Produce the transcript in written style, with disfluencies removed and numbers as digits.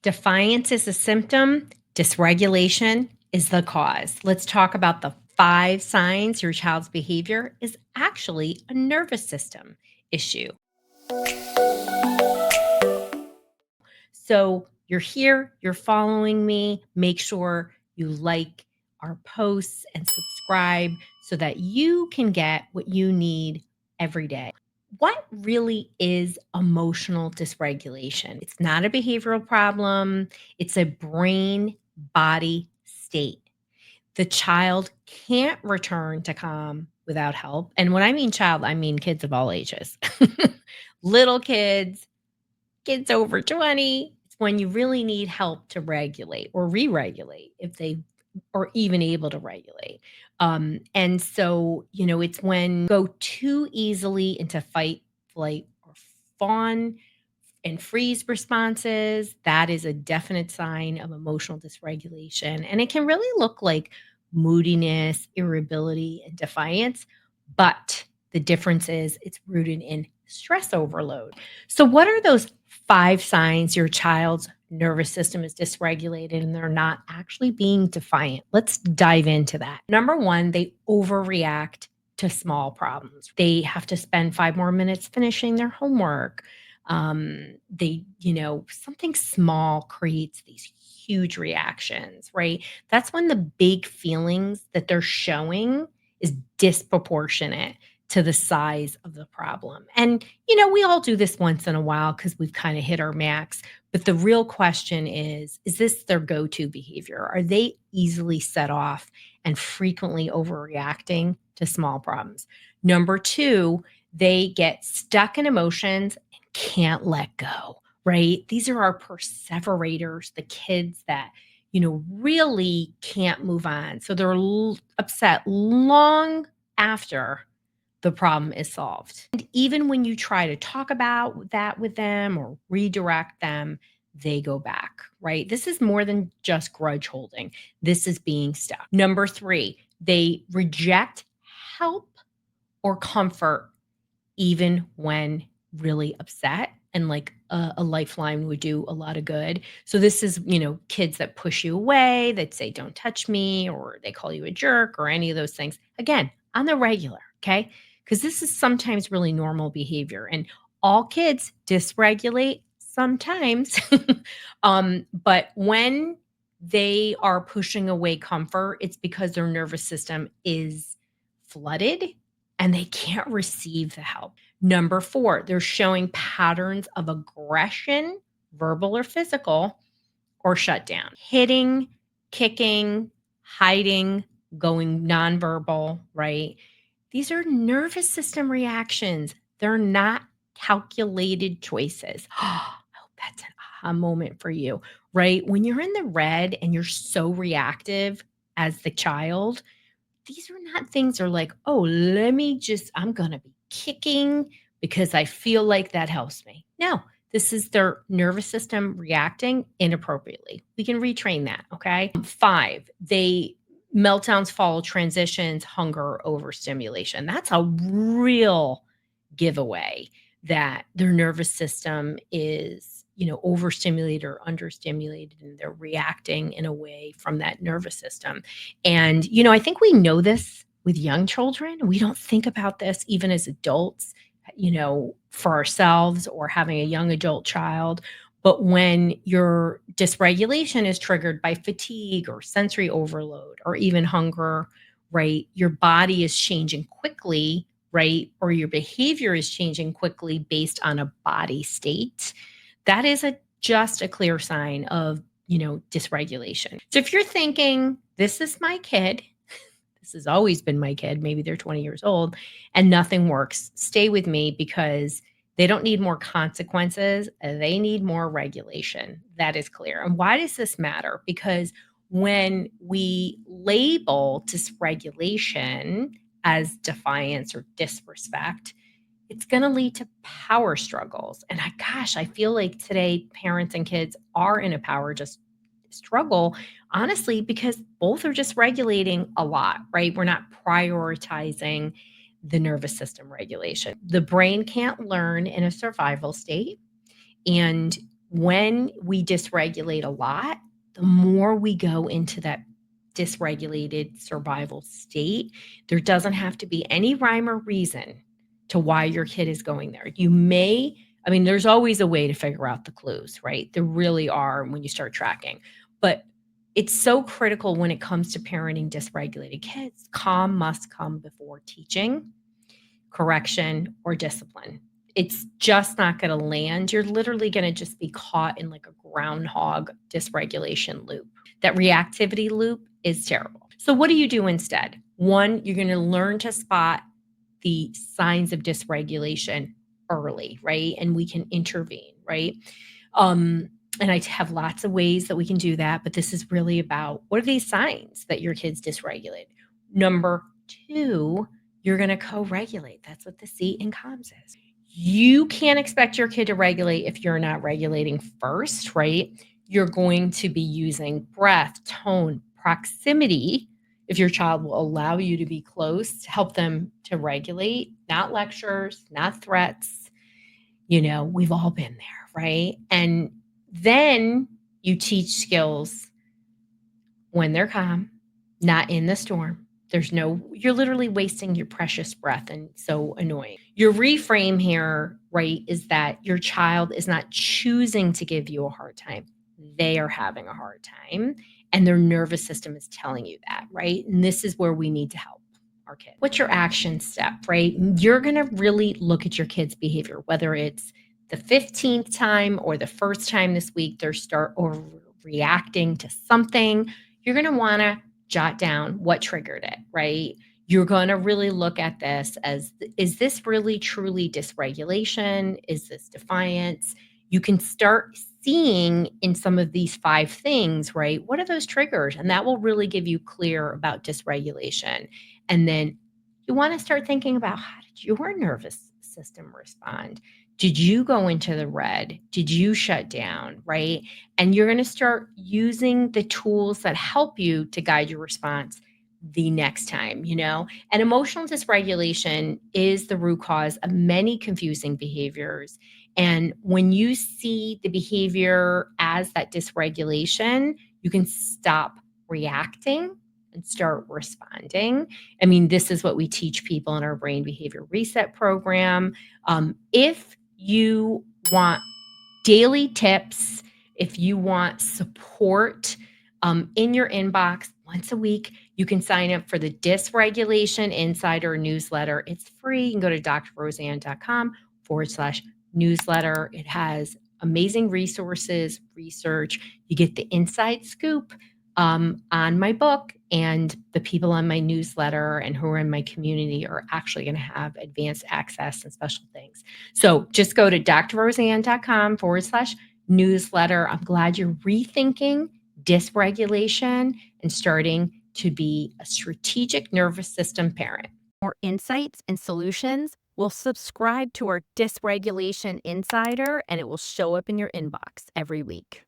Defiance is a symptom, dysregulation is the cause. Let's talk about the 5 signs your child's behavior is actually a nervous system issue. So you're here, you're following me. Make sure you like our posts and subscribe so that you can get what you need every day. What really is emotional dysregulation? It's not a behavioral problem, it's a brain body state. The child can't return to calm without help. And when I mean child, I mean kids of all ages. Little kids, kids over 20, it's when you really need help to regulate or re-regulate if they are even able to regulate. And so, it's when go too easily into fight, flight, or fawn and freeze responses. That is a definite sign of emotional dysregulation. And it can really look like moodiness, irritability, and defiance. But the difference is it's rooted in stress overload. So, what are those 5 signs your child's nervous system is dysregulated and they're not actually being defiant? Let's dive into that. Number 1, they overreact to small problems. They have to spend 5 more minutes finishing their homework. Something small creates these huge reactions, right? That's when the big feelings that they're showing is disproportionate to the size of the problem. And, we all do this once in a while because we've kind of hit our max. But the real question is this their go to behavior? Are they easily set off and frequently overreacting to small problems? Number 2, they get stuck in emotions and can't let go, right? These are our perseverators, the kids that, really can't move on. So they're upset long after the problem is solved. And even when you try to talk about that with them or redirect them, they go back, right? This is more than just grudge holding. This is being stuck. Number 3, they reject help or comfort even when really upset. And like a lifeline would do a lot of good. So this is, kids that push you away, that say, don't touch me, or they call you a jerk or any of those things. Again, on the regular, okay? Because this is sometimes really normal behavior. And all kids dysregulate sometimes. But when they are pushing away comfort, it's because their nervous system is flooded and they can't receive the help. Number 4, they're showing patterns of aggression, verbal or physical, or shutdown, hitting, kicking, hiding, going nonverbal, right? These are nervous system reactions. They're not calculated choices. I hope that's an aha moment for you, right? When you're in the red and you're so reactive as the child, these are not things that are like, oh, I'm going to be kicking because I feel like that helps me. No, this is their nervous system reacting inappropriately. We can retrain that. Okay. 5, meltdowns follow transitions, hunger, overstimulation. That's a real giveaway that their nervous system is, overstimulated or understimulated, and they're reacting in a way from that nervous system. And, I think we know this with young children. We don't think about this even as adults, for ourselves or having a young adult child. But when your dysregulation is triggered by fatigue or sensory overload or even hunger, right, your body is changing quickly, right, or your behavior is changing quickly based on a body state. That is just a clear sign of, dysregulation. So if you're thinking, this is my kid, this has always been my kid, maybe they're 20 years old and nothing works, stay with me because they don't need more consequences. They need more regulation. That is clear. And why does this matter? Because when we label dysregulation as defiance or disrespect, it's going to lead to power struggles. And I feel like today parents and kids are in a power just struggle, honestly, because both are just regulating a lot, right? We're not prioritizing the nervous system regulation. The brain can't learn in a survival state. And When we dysregulate a lot, the more we go into that dysregulated survival state, there doesn't have to be any rhyme or reason to why your kid is going there. I mean, there's always a way to figure out the clues, right? There really are when you start tracking. But it's so critical when it comes to parenting dysregulated kids. Calm must come before teaching, correction, or discipline. It's just not going to land. You're literally going to just be caught in like a groundhog dysregulation loop. That reactivity loop is terrible. So, what do you do instead? One, you're going to learn to spot the signs of dysregulation early, right? And we can intervene, right? And I have lots of ways that we can do that, but this is really about what are these signs that your kid's dysregulated? Number two, you're going to co-regulate. That's what the C in comms is. You can't expect your kid to regulate if you're not regulating first, right? You're going to be using breath, tone, proximity. If your child will allow you to be close, help them to regulate, not lectures, not threats. We've all been there, right? And then you teach skills when they're calm, not in the storm. You're literally wasting your precious breath and so annoying. Your reframe here, right, is that your child is not choosing to give you a hard time. They are having a hard time and their nervous system is telling you that, right? And this is where we need to help our kid. What's your action step, right? You're going to really look at your kid's behavior, whether it's the 15th time or the first time this week they start overreacting to something. You're going to want to jot down what triggered it, right? You're going to really look at this as, is this really truly dysregulation? Is this defiance? You can start seeing in some of these 5 things, right? What are those triggers? And that will really give you clear about dysregulation. And then you want to start thinking about, how did your nervous system respond? Did you go into the red? Did you shut down, right? And you're going to start using the tools that help you to guide your response the next time. And emotional dysregulation is the root cause of many confusing behaviors. And when you see the behavior as that dysregulation, you can stop reacting and start responding. I mean, this is what we teach people in our brain behavior reset program. If you want daily tips, if you want support in your inbox once a week, you can sign up for the Dysregulation Insider newsletter. It's free. You can go to drroseann.com/newsletter. It has amazing resources, research. You get the inside scoop on my book, and the people on my newsletter and who are in my community are actually going to have advanced access and special things. So just go to drroseann.com/newsletter. I'm glad you're rethinking dysregulation and starting to be a strategic nervous system parent. More insights and solutions, will subscribe to our Dysregulation Insider and it will show up in your inbox every week.